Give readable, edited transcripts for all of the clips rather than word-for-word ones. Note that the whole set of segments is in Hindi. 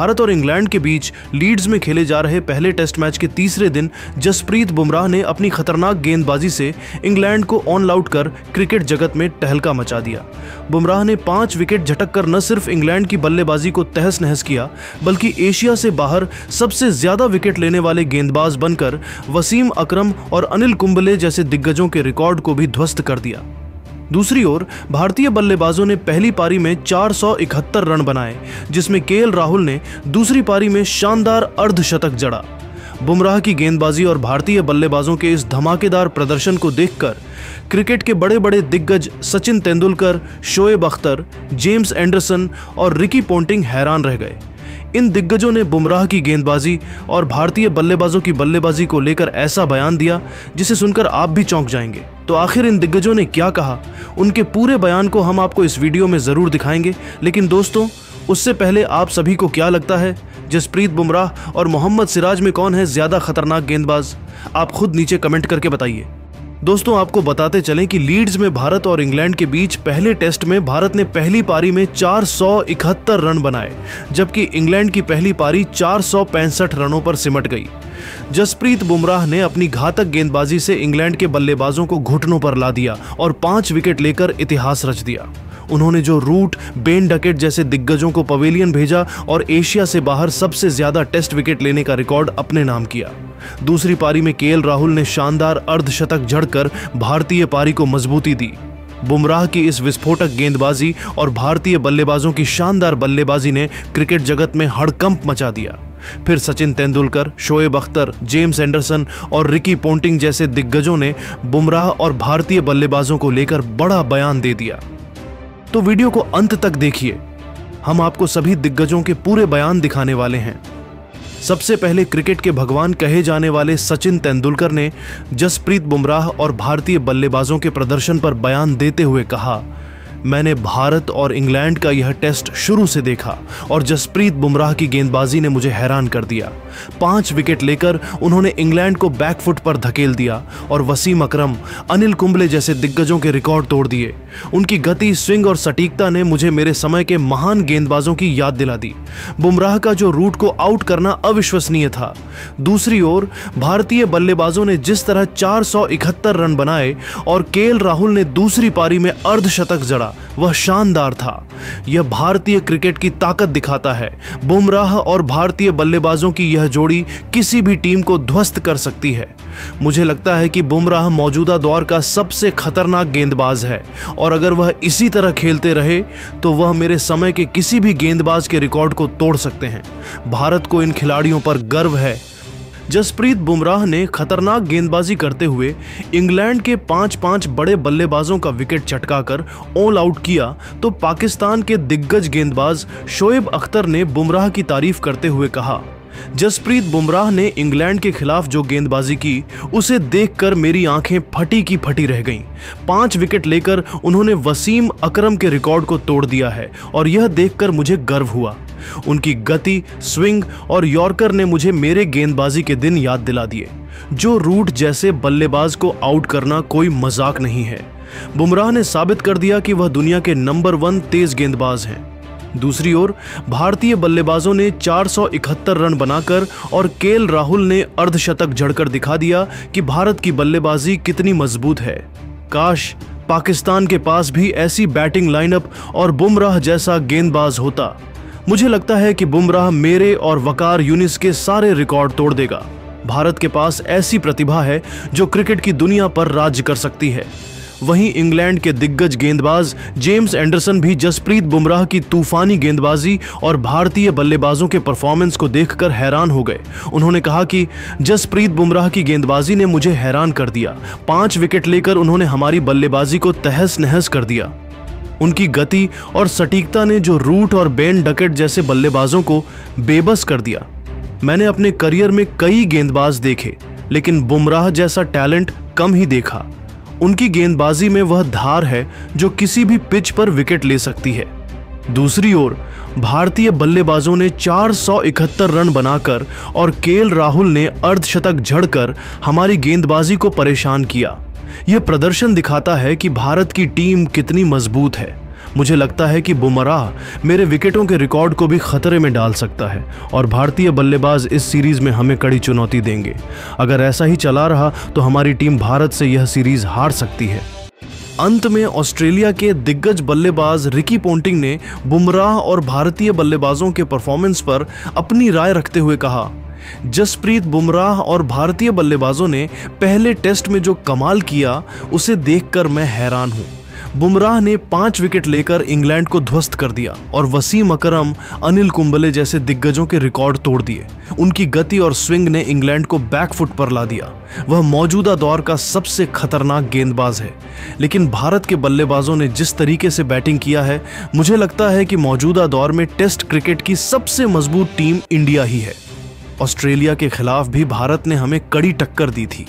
भारत और इंग्लैंड के बीच लीड्स में खेले जा रहे पहले टेस्ट मैच के तीसरे दिन जसप्रीत बुमराह ने अपनी खतरनाक गेंदबाजी से इंग्लैंड को ऑल आउट कर क्रिकेट जगत में तहलका मचा दिया। बुमराह ने 5 विकेट झटककर न सिर्फ इंग्लैंड की बल्लेबाजी को तहस नहस किया, बल्कि एशिया से बाहर सबसे ज्यादा विकेट लेने वाले गेंदबाज बनकर वसीम अकरम और अनिल कुंबले जैसे दिग्गजों के रिकॉर्ड को भी ध्वस्त कर दिया। दूसरी ओर भारतीय बल्लेबाजों ने पहली पारी में 471 रन बनाए, जिसमें केएल राहुल ने दूसरी पारी में शानदार अर्धशतक जड़ा। बुमराह की गेंदबाजी और भारतीय बल्लेबाजों के इस धमाकेदार प्रदर्शन को देखकर क्रिकेट के बड़े बड़े दिग्गज सचिन तेंदुलकर, शोएब अख्तर, जेम्स एंडरसन और रिकी पोंटिंग हैरान रह गए। इन दिग्गजों ने बुमराह की गेंदबाजी और भारतीय बल्लेबाजों की बल्लेबाजी को लेकर ऐसा बयान दिया जिसे सुनकर आप भी चौंक जाएंगे। तो आखिर इन दिग्गजों ने क्या कहा, उनके पूरे बयान को हम आपको इस वीडियो में जरूर दिखाएंगे। लेकिन दोस्तों, उससे पहले आप सभी को क्या लगता है, जसप्रीत बुमराह और मोहम्मद सिराज में कौन है ज्यादा खतरनाक गेंदबाज? आप खुद नीचे कमेंट करके बताइए। दोस्तों, आपको बताते चलें कि लीड्स में भारत और इंग्लैंड के बीच पहले टेस्ट में भारत ने पहली पारी में 471 रन बनाए, जबकि इंग्लैंड की पहली पारी 465 रनों पर सिमट गई। जसप्रीत बुमराह ने अपनी घातक गेंदबाजी से इंग्लैंड के बल्लेबाजों को घुटनों पर ला दिया और 5 विकेट लेकर इतिहास रच दिया। उन्होंने जो रूट, बेन डकेट जैसे दिग्गजों को पवेलियन भेजा और एशिया से बाहर सबसे ज्यादा टेस्ट विकेट लेने का रिकॉर्ड अपने नाम किया। दूसरी पारी में केएल राहुल ने शानदार अर्धशतक जड़कर भारतीय पारी को मजबूती दी। बुमराह की इस विस्फोटक गेंदबाजी और भारतीय बल्लेबाजों की शानदार बल्लेबाजी ने क्रिकेट जगत में हड़कंप मचा दिया। फिर सचिन तेंदुलकर, शोएब अख्तर, जेम्स एंडरसन और रिकी पोंटिंग जैसे दिग्गजों ने बुमराह और भारतीय बल्लेबाजों को लेकर बड़ा बयान दे दिया। तो वीडियो को अंत तक देखिए, हम आपको सभी दिग्गजों के पूरे बयान दिखाने वाले हैं। सबसे पहले क्रिकेट के भगवान कहे जाने वाले सचिन तेंदुलकर ने जसप्रीत बुमराह और भारतीय बल्लेबाजों के प्रदर्शन पर बयान देते हुए कहा, मैंने भारत और इंग्लैंड का यह टेस्ट शुरू से देखा और जसप्रीत बुमराह की गेंदबाजी ने मुझे हैरान कर दिया। 5 विकेट लेकर उन्होंने इंग्लैंड को बैकफुट पर धकेल दिया और वसीम अकरम, अनिल कुंबले जैसे दिग्गजों के रिकॉर्ड तोड़ दिए। उनकी गति, स्विंग और सटीकता ने मुझे मेरे समय के महान गेंदबाजों की याद दिला दी। बुमराह का जो रूट को आउट करना अविश्वसनीय था। दूसरी ओर भारतीय बल्लेबाजों ने जिस तरह 471 रन बनाए और केएल राहुल ने दूसरी पारी में अर्धशतक जड़ा, वह शानदार था। यह भारतीय क्रिकेट की ताकत दिखाता है। बुमराह और भारतीय बल्लेबाजों की यह जोड़ी किसी भी टीम को ध्वस्त कर सकती है। मुझे लगता है कि बुमराह मौजूदा दौर का सबसे खतरनाक गेंदबाज है और अगर वह इसी तरह खेलते रहे तो वह मेरे समय के किसी भी गेंदबाज के रिकॉर्ड को तोड़ सकते हैं। भारत को इन खिलाड़ियों पर गर्व है। जसप्रीत बुमराह ने खतरनाक गेंदबाजी करते हुए इंग्लैंड के 5 बड़े बल्लेबाजों का विकेट चटकाकर ऑल आउट किया, तो पाकिस्तान के दिग्गज गेंदबाज शोएब अख्तर ने बुमराह की तारीफ करते हुए कहा, जसप्रीत बुमराह ने इंग्लैंड के खिलाफ जो गेंदबाजी की उसे देखकर मेरी आंखें फटी की फटी रह गईं। 5 विकेट लेकर उन्होंने वसीम अकरम के रिकॉर्ड को तोड़ दिया है और यह देखकर मुझे गर्व हुआ। उनकी गति, स्विंग और यॉर्कर ने मुझे मेरे गेंदबाजी के दिन याद दिला दिए। जो रूट जैसे बल्लेबाज को आउट करना कोई मजाक नहीं है। बुमराह ने साबित कर दिया कि वह दुनिया के नंबर 1 तेज गेंदबाज हैं। दूसरी ओर भारतीय बल्लेबाजों ने 471 रन बनाकर और केएल राहुल ने अर्धशतक जड़कर दिखा दिया कि भारत की बल्लेबाजी कितनी मजबूत है। काश पाकिस्तान के पास भी ऐसी बैटिंग लाइनअप और बुमराह जैसा गेंदबाज होता। मुझे लगता है कि बुमराह मेरे और वकार यूनिस के सारे रिकॉर्ड तोड़ देगा। भारत के पास ऐसी प्रतिभा है जो क्रिकेट की दुनिया पर राज कर सकती है। वहीं इंग्लैंड के दिग्गज गेंदबाज जेम्स एंडरसन भी जसप्रीत बुमराह की तूफानी गेंदबाजी और भारतीय बल्लेबाजों के परफॉर्मेंस को देखकर हैरान हो गए। उन्होंने कहा कि जसप्रीत बुमराह की गेंदबाजी ने मुझे हैरान कर दिया। 5 विकेट लेकर उन्होंने हमारी बल्लेबाजी को तहस नहस कर दिया। उनकी गति और सटीकता ने जो रूट और बेन डकेट जैसे बल्लेबाजों को बेबस कर दिया। मैंने अपने करियर में कई गेंदबाज देखे, लेकिन बुमराह जैसा टैलेंट कम ही देखा। उनकी गेंदबाजी में वह धार है जो किसी भी पिच पर विकेट ले सकती है। दूसरी ओर भारतीय बल्लेबाजों ने 471 रन बनाकर और केएल राहुल ने अर्धशतक जड़कर हमारी गेंदबाजी को परेशान किया। यह प्रदर्शन दिखाता है कि भारत की टीम कितनी मजबूत है। मुझे लगता है कि बुमराह मेरे विकेटों के रिकॉर्ड को भी खतरे में डाल सकता है और भारतीय बल्लेबाज इस सीरीज में हमें कड़ी चुनौती देंगे। अगर ऐसा ही चला रहा तो हमारी टीम भारत से यह सीरीज हार सकती है। अंत में ऑस्ट्रेलिया के दिग्गज बल्लेबाज रिकी पोंटिंग ने बुमराह और भारतीय बल्लेबाजों के परफॉर्मेंस पर अपनी राय रखते हुए कहा, जसप्रीत बुमराह और भारतीय बल्लेबाजों ने पहले टेस्ट में जो कमाल किया उसे देखकर मैं हैरान हूं। बुमराह ने 5 विकेट लेकर इंग्लैंड को ध्वस्त कर दिया और वसीम अकरम, अनिल कुंबले जैसे दिग्गजों के रिकॉर्ड तोड़ दिए। उनकी गति और स्विंग ने इंग्लैंड को बैकफुट पर ला दिया। वह मौजूदा दौर का सबसे खतरनाक गेंदबाज है। लेकिन भारत के बल्लेबाजों ने जिस तरीके से बैटिंग किया है, मुझे लगता है कि मौजूदा दौर में टेस्ट क्रिकेट की सबसे मजबूत टीम इंडिया ही है। ऑस्ट्रेलिया के खिलाफ भी भारत ने हमें कड़ी टक्कर दी थी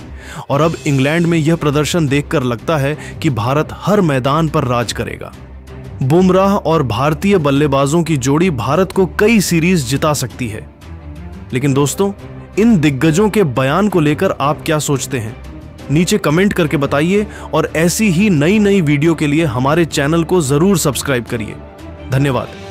और अब इंग्लैंड में यह प्रदर्शन देखकर लगता है कि भारत हर मैदान पर राज करेगा। बुमराह और भारतीय बल्लेबाजों की जोड़ी भारत को कई सीरीज जिता सकती है। लेकिन दोस्तों, इन दिग्गजों के बयान को लेकर आप क्या सोचते हैं? नीचे कमेंट करके बताइए और ऐसी ही नई वीडियो के लिए हमारे चैनल को जरूर सब्सक्राइब करिए। धन्यवाद।